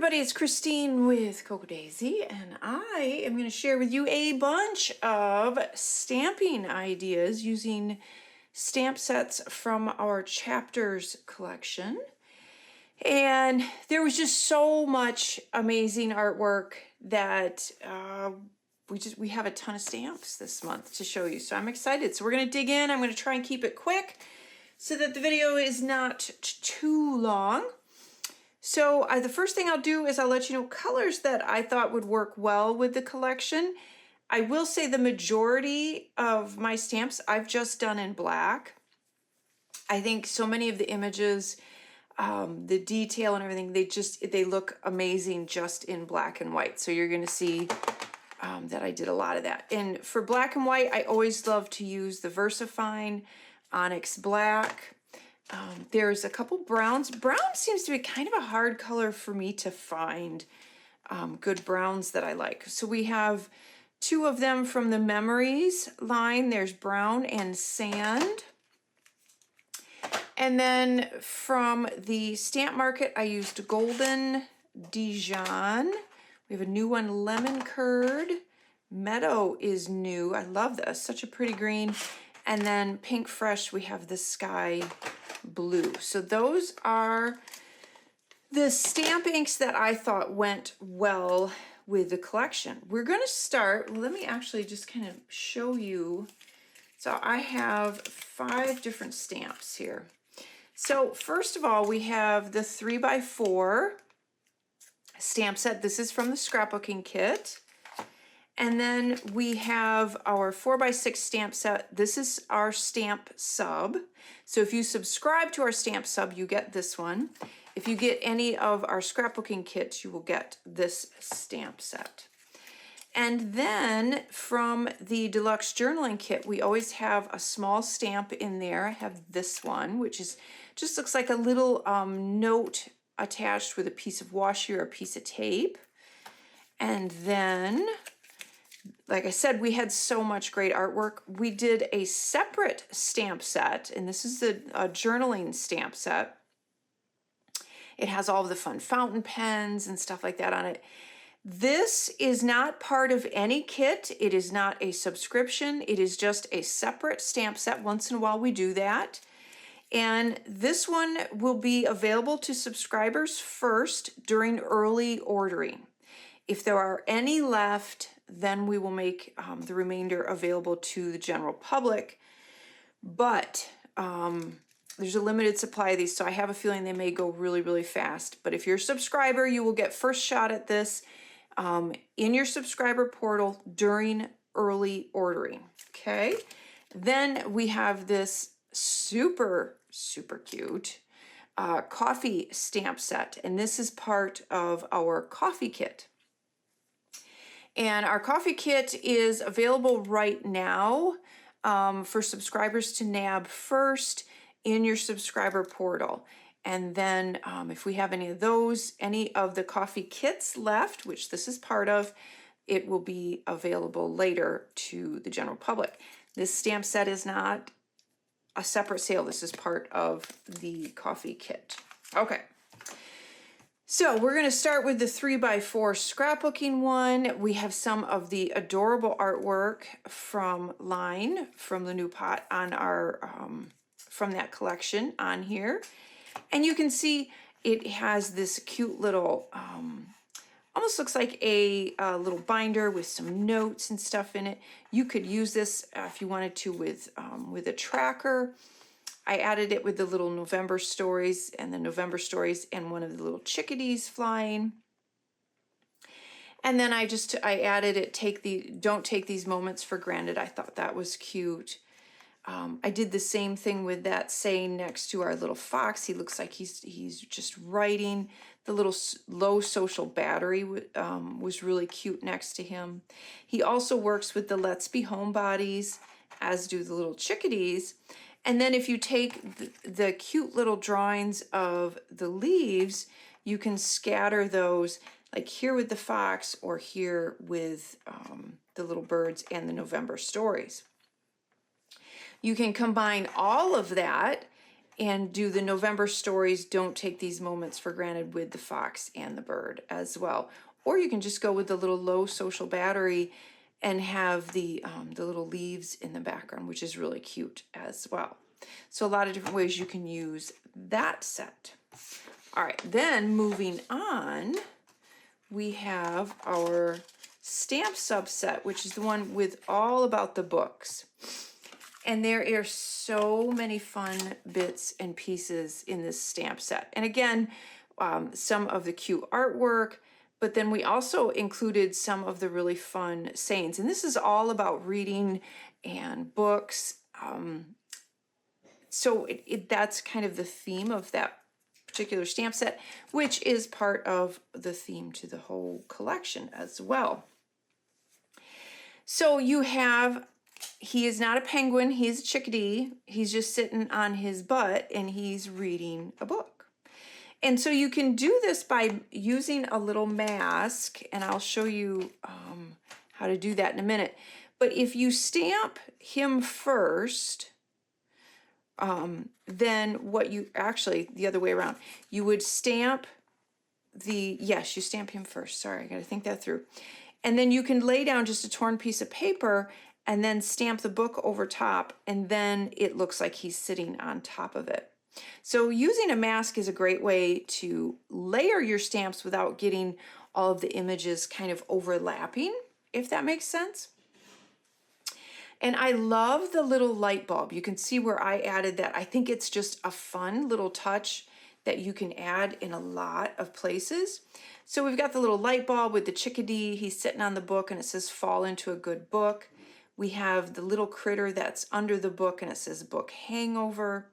everybody, it's Christine with Coco Daisy, and I am going to share with you a bunch of stamping ideas using stamp sets from our chapters collection. And there was just so much amazing artwork that we have a ton of stamps this month to show you. So I'm excited. So we're going to dig in. I'm going to try and keep it quick so that the video is not too long. So the first thing I'll do is I'll let you know colors that I thought would work well with the collection. I will say the majority of my stamps I've just done in black. I think so many of the images, the detail and everything, they look amazing just in black and white. So you're going to see that I did a lot of that. And for black and white, I always love to use the VersaFine Onyx Black. There's a couple browns. Brown seems to be kind of a hard color for me to find good browns that I like. So we have two of them from the Memories line. There's brown and sand. And then from the Stamp Market, I used Golden Dijon. We have a new one, Lemon Curd. Meadow is new. I love this, such a pretty green. And then Pink Fresh, we have the Sky Blue. So those are the stamp inks that I thought went well with the collection. We're going to start, let me actually just kind of show you. So I have 5 different stamps here. So first of all, we have the 3x4 stamp set. This is from the Scrapbooking kit. And then we have our 4x6 stamp set. This is our stamp sub. So if you subscribe to our stamp sub, you get this one. If you get any of our scrapbooking kits, you will get this stamp set. And then from the deluxe journaling kit, we always have a small stamp in there. I have this one, which is just looks like a little note attached with a piece of washi or a piece of tape. And then, like I said, we had so much great artwork. We did a separate stamp set, and this is the journaling stamp set. It has all of the fun fountain pens and stuff like that on it. This is not part of any kit. It is not a subscription. It is just a separate stamp set. Once in a while we do that. And this one will be available to subscribers first during early ordering. If there are any left, then we will make the remainder available to the general public. But there's a limited supply of these, so I have a feeling they may go really, really fast. But if you're a subscriber, you will get first shot at this in your subscriber portal during early ordering, okay? Then we have this super, super cute coffee stamp set, and this is part of our coffee kit. And our coffee kit is available right now for subscribers to nab first in your subscriber portal. And then if we have any of those, any of the coffee kits left, which this is part of, it will be available later to the general public. This stamp set is not a separate sale. This is part of the coffee kit. Okay. So we're going to start with the 3x4 scrapbooking one. We have some of the adorable artwork from Line, from the new pot on our, from that collection on here. And you can see it has this cute little, almost looks like a little binder with some notes and stuff in it. You could use this if you wanted to with a tracker. I added it with the little November stories and one of the little chickadees flying. And then I added it, don't take these moments for granted. I thought that was cute. I did the same thing with that saying next to our little fox. He looks like he's just writing. The little low social battery was really cute next to him. He also works with the Let's Be Homebodies, as do the little chickadees. And then if you take the cute little drawings of the leaves, you can scatter those, like here with the fox or here with the little birds and the November stories. You can combine all of that and do the November stories, Don't Take These Moments for Granted, with the fox and the bird as well. Or you can just go with the little low social battery and have the little leaves in the background, which is really cute as well. So a lot of different ways you can use that set. All right, then moving on, we have our stamp subset, which is the one with all about the books. And there are so many fun bits and pieces in this stamp set. And again, some of the cute artwork, but then we also included some of the really fun sayings. And this is all about reading and books. So that's kind of the theme of that particular stamp set, which is part of the theme to the whole collection as well. So you have, he is not a penguin, he's a chickadee. He's just sitting on his butt and he's reading a book. And so you can do this by using a little mask, and I'll show you how to do that in a minute. But if you stamp him first, then what you actually, the other way around, you would stamp yes, you stamp him first. Sorry, I got to think that through. And then you can lay down just a torn piece of paper and then stamp the book over top, and then it looks like he's sitting on top of it. So using a mask is a great way to layer your stamps without getting all of the images kind of overlapping, if that makes sense. And I love the little light bulb. You can see where I added that. I think it's just a fun little touch that you can add in a lot of places. So we've got the little light bulb with the chickadee. He's sitting on the book and it says fall into a good book. We have the little critter that's under the book and it says book hangover.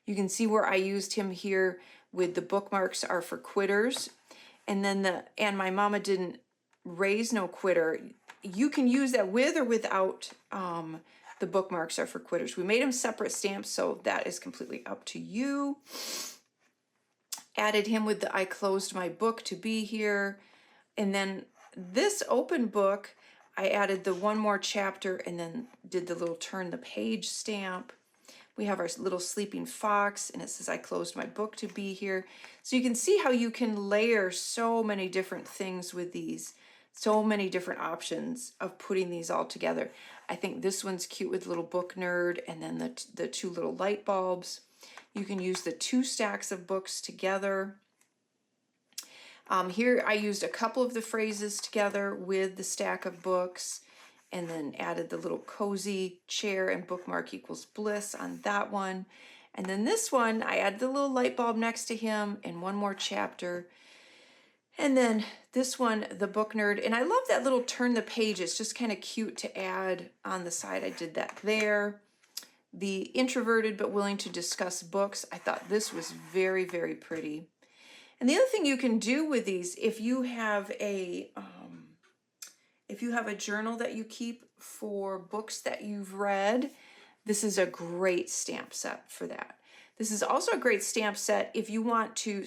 You can see where I used him here with the bookmarks are for quitters. And then and my mama didn't raise no quitter. You can use that with or without the bookmarks are for quitters. We made them separate stamps, so that is completely up to you. Added him with the I closed my book to be here. And then this open book, I added the one more chapter and then did the little turn the page stamp. We have our little sleeping fox and it says I closed my book to be here. So you can see how you can layer so many different things with these. So many different options of putting these all together. I think this one's cute with little book nerd and then the two little light bulbs. You can use the two stacks of books together. Here I used a couple of the phrases together with the stack of books and then added the little cozy chair and bookmark equals bliss on that one. And then this one, I added the little light bulb next to him and one more chapter. And then this one, the book nerd, and I love that little turn the page. It's just kind of cute to add on the side. I did that there. The introverted but willing to discuss books. I thought this was very, very pretty. And the other thing you can do with these, if you have a journal that you keep for books that you've read, this is a great stamp set for that. This is also a great stamp set if you want to,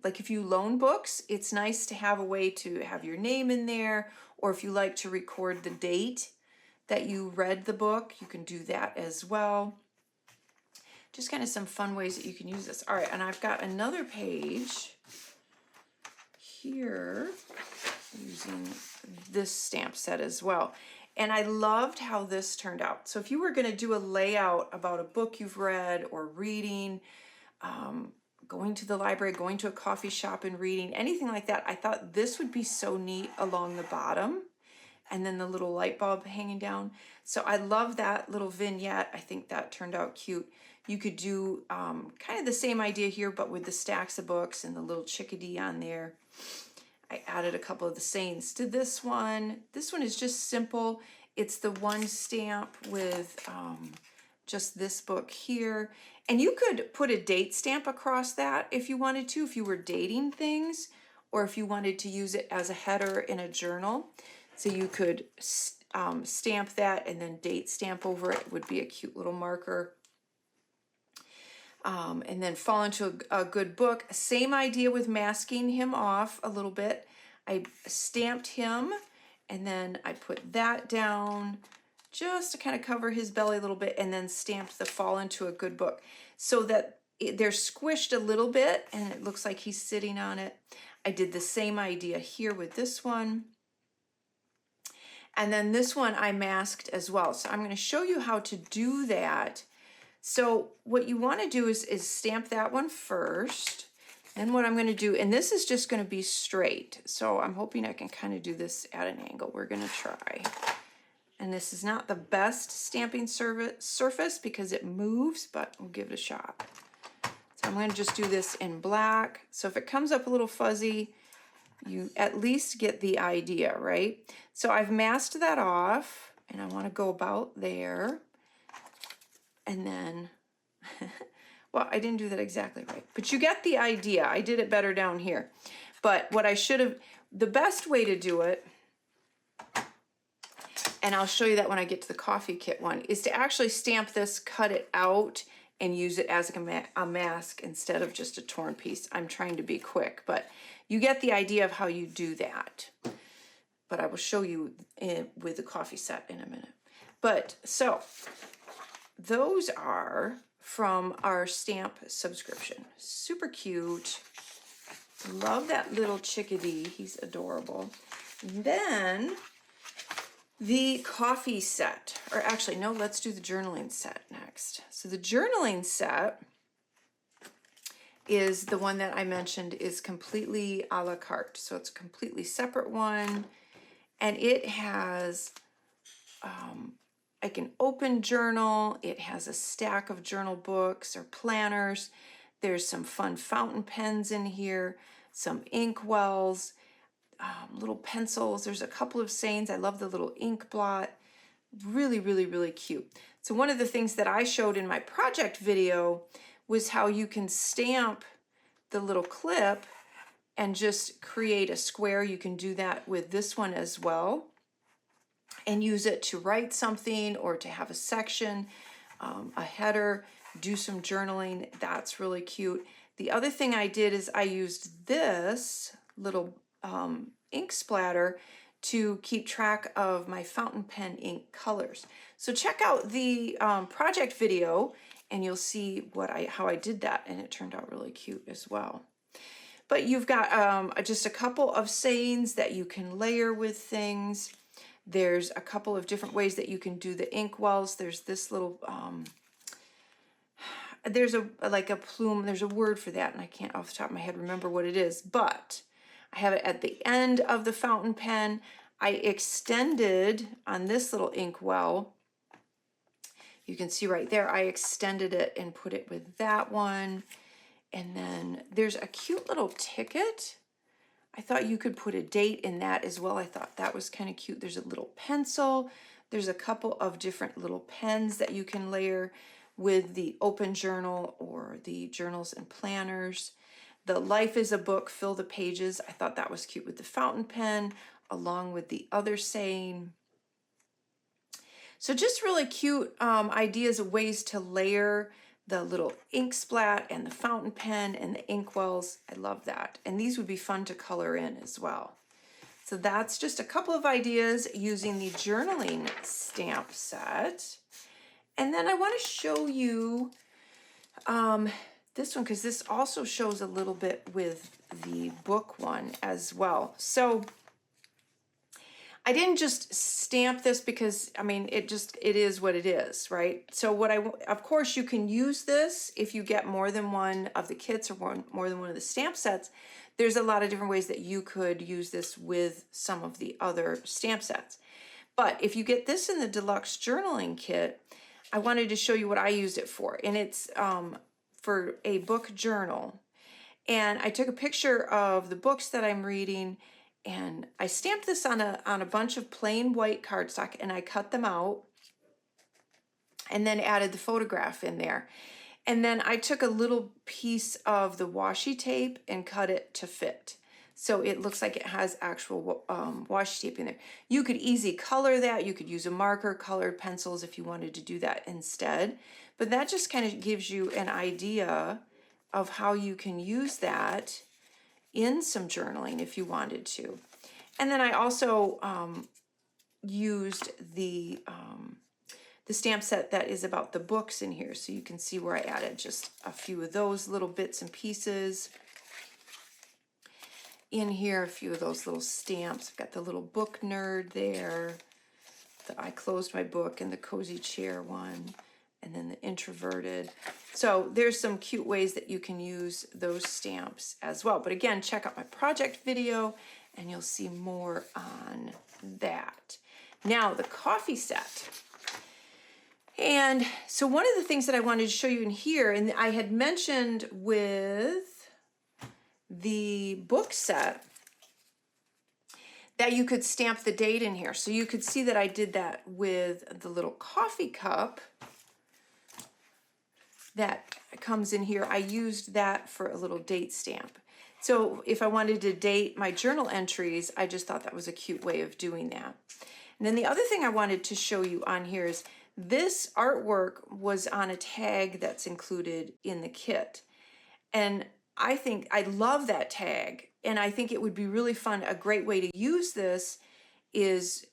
like if you loan books, it's nice to have a way to have your name in there, or if you like to record the date that you read the book, you can do that as well. Just kind of some fun ways that you can use this. All right, and I've got another page here using this stamp set as well. And I loved how this turned out. So if you were going to do a layout about a book you've read or reading, going to the library, going to a coffee shop and reading, anything like that, I thought this would be so neat along the bottom. And then the little light bulb hanging down. So I love that little vignette. I think that turned out cute. You could do kind of the same idea here, but with the stacks of books and the little chickadee on there. I added a couple of the sayings to this one. This one is just simple. It's the one stamp with just this book here. And you could put a date stamp across that if you wanted to, if you were dating things, or if you wanted to use it as a header in a journal. So you could stamp that and then date stamp over it. It would be a cute little marker. And then fall into a good book. Same idea with masking him off a little bit. I stamped him and then I put that down just to kind of cover his belly a little bit and then stamped the fall into a good book so that they're squished a little bit and it looks like he's sitting on it. I did the same idea here with this one. And then this one I masked as well. So I'm going to show you how to do that. So what you want to do is stamp that one first. Then what I'm going to do, and this is just going to be straight. So I'm hoping I can kind of do this at an angle. We're going to try. And this is not the best stamping surface because it moves, but we'll give it a shot. So I'm going to just do this in black. So if it comes up a little fuzzy, you at least get the idea, right? So I've masked that off and I want to go about there. And then, well, I didn't do that exactly right, but you get the idea. I did it better down here. But what I should have, the best way to do it, and I'll show you that when I get to the coffee kit one, is to actually stamp this, cut it out, and use it as a mask instead of just a torn piece. I'm trying to be quick, but you get the idea of how you do that. But I will show you with the coffee set in a minute. But so those are from our stamp subscription. Super cute. Love that little chickadee. He's adorable. And then the coffee set, or actually, no, let's do the journaling set next. So the journaling set is the one that I mentioned is completely a la carte. So it's a completely separate one. And it has like an open journal. It has a stack of journal books or planners. There's some fun fountain pens in here, some ink wells, little pencils. There's a couple of sayings. I love the little ink blot. Really, really, really cute. So one of the things that I showed in my project video was how you can stamp the little clip and just create a square. You can do that with this one as well and use it to write something or to have a section, a header, do some journaling. That's really cute. The other thing I did is I used this little ink splatter to keep track of my fountain pen ink colors. So check out the project video and you'll see how I did that, and it turned out really cute as well. But you've got just a couple of sayings that you can layer with things. There's a couple of different ways that you can do the ink wells. There's this little, there's like a plume, there's a word for that, and I can't off the top of my head remember what it is, but I have it at the end of the fountain pen. I extended on this little ink well. You can see right there, I extended it and put it with that one. And then there's a cute little ticket. I thought you could put a date in that as well. I thought that was kind of cute. There's a little pencil. There's a couple of different little pens that you can layer with the open journal or the journals and planners. The life is a book, fill the pages. I thought that was cute with the fountain pen, along with the other saying. So just really cute ideas of ways to layer the little ink splat and the fountain pen and the ink wells. I love that. And these would be fun to color in as well. So that's just a couple of ideas using the journaling stamp set. And then I want to show you this one, because this also shows a little bit with the book one as well. So I didn't just stamp this because, I mean, it is what it is, right? So of course you can use this if you get more than one of the kits or more than one of the stamp sets. There's a lot of different ways that you could use this with some of the other stamp sets. But if you get this in the deluxe journaling kit, I wanted to show you what I used it for. And it's for a book journal. And I took a picture of the books that I'm reading, and I stamped this on a bunch of plain white cardstock, and I cut them out and then added the photograph in there. And then I took a little piece of the washi tape and cut it to fit. So it looks like it has actual washi tape in there. You could easily color that. You could use a marker, colored pencils if you wanted to do that instead. But that just kind of gives you an idea of how you can use that in some journaling if you wanted to. And then I also used the the stamp set that is about the books in here. So you can see where I added just a few of those little bits and pieces. In here, a few of those little stamps. I've got the little book nerd there. I closed my book and the cozy chair one, and then the introverted. So there's some cute ways that you can use those stamps as well. But again, check out my project video and you'll see more on that. Now the coffee set. And so one of the things that I wanted to show you in here, and I had mentioned with the book set, that you could stamp the date in here. So you could see that I did that with the little coffee cup that comes in here. I used that for a little date stamp. So if I wanted to date my journal entries, I just thought that was a cute way of doing that. And then the other thing I wanted to show you on here is this artwork was on a tag that's included in the kit. And I love that tag. And I think it would be really fun. A great way to use this is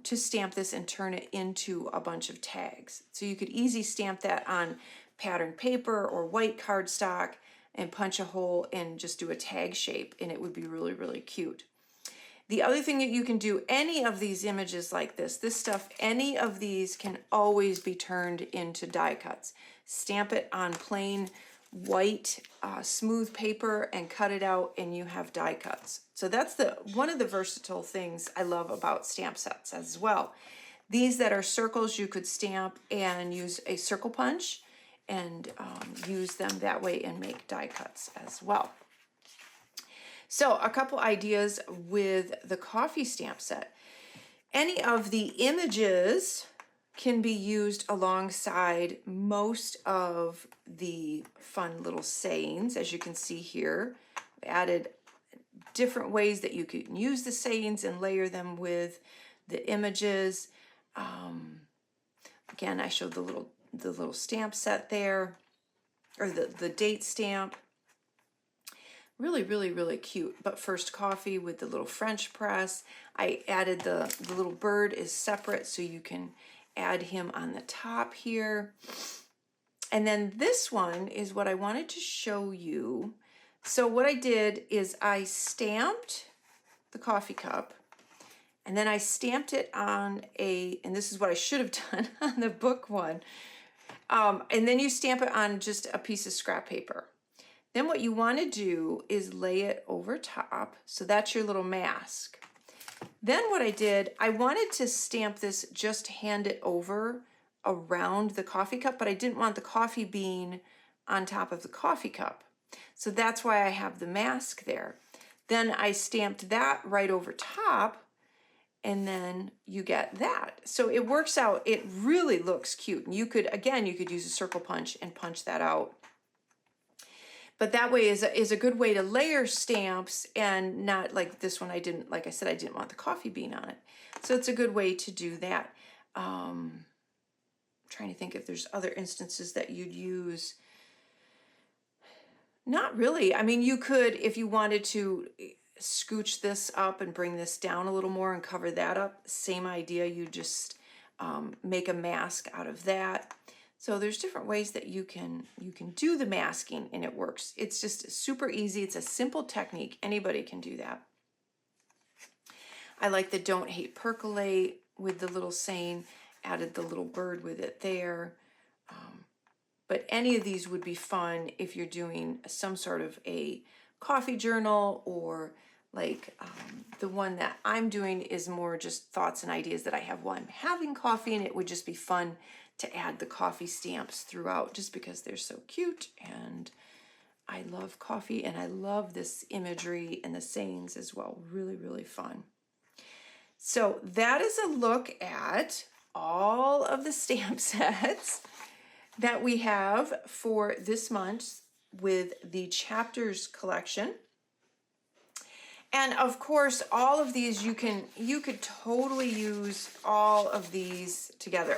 to stamp this and turn it into a bunch of tags. So you could easily stamp that on patterned paper or white cardstock and punch a hole and just do a tag shape, and it would be really, really cute. The other thing that you can do, any of these images like this stuff, any of these can always be turned into die cuts. Stamp it on plain white smooth paper and cut it out, and you have die cuts. So that's one of the versatile things I love about stamp sets as well. These that are circles, you could stamp and use a circle punch and use them that way and make die cuts as well. So a couple ideas with the coffee stamp set. Any of the images can be used alongside most of the fun little sayings. As you can see here, I added different ways that you can use the sayings and layer them with the images. Again, I showed the little stamp set there, or the date stamp. Really, really, really cute. But first coffee with the little French press. I added the little bird is separate, so you can add him on the top here. And then this one is what I wanted to show you. So what I did is I stamped the coffee cup, and then I stamped it on and this is what I should have done on the book one. And then you stamp it on just a piece of scrap paper. Then what you want to do is lay it over top. So that's your little mask. Then what I did, I wanted to stamp this, just hand it over around the coffee cup, but I didn't want the coffee bean on top of the coffee cup. So that's why I have the mask there. Then I stamped that right over top, and then you get that. So it works out, it really looks cute. And you could use a circle punch and punch that out. But that way is a good way to layer stamps, and not like this one. Like I said, I didn't want the coffee bean on it. So it's a good way to do that. I'm trying to think if there's other instances that you'd use. Not really. I mean, you could, if you wanted to scooch this up and bring this down a little more and cover that up, same idea. You just make a mask out of that. So there's different ways that you can do the masking, and it works. It's just super easy. It's a simple technique. Anybody can do that. I like the Don't Hate Percolate with the little saying, added the little bird with it there. But any of these would be fun if you're doing some sort of a coffee journal, or like the one that I'm doing is more just thoughts and ideas that I have while I'm having coffee, and it would just be fun to add the coffee stamps throughout, just because they're so cute. And I love coffee, and I love this imagery and the sayings as well. Really, really fun. So that is a look at all of the stamp sets that we have for this month with the Chapters collection. And of course, all of these you could totally use all of these together.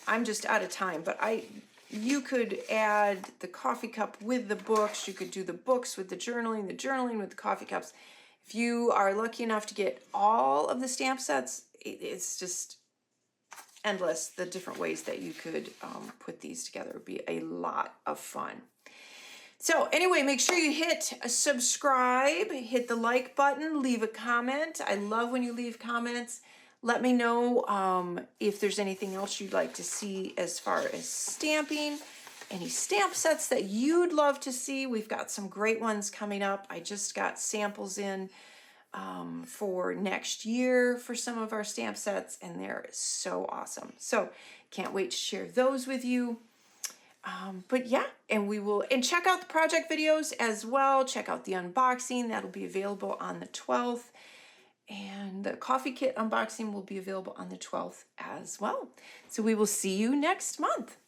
I'm just out of time, but you could add the coffee cup with the books. You could do the books with the journaling with the coffee cups. If you are lucky enough to get all of the stamp sets, it's just endless the different ways that you could put these together. It would be a lot of fun. So anyway, make sure you hit subscribe, hit the like button, leave a comment. I love when you leave comments. Let me know if there's anything else you'd like to see as far as stamping, any stamp sets that you'd love to see. We've got some great ones coming up. I just got samples in for next year for some of our stamp sets, and they're so awesome. So can't wait to share those with you. But yeah, and check out the project videos as well. Check out the unboxing. That'll be available on the 12th. And the coffee kit unboxing will be available on the 12th as well. So we will see you next month.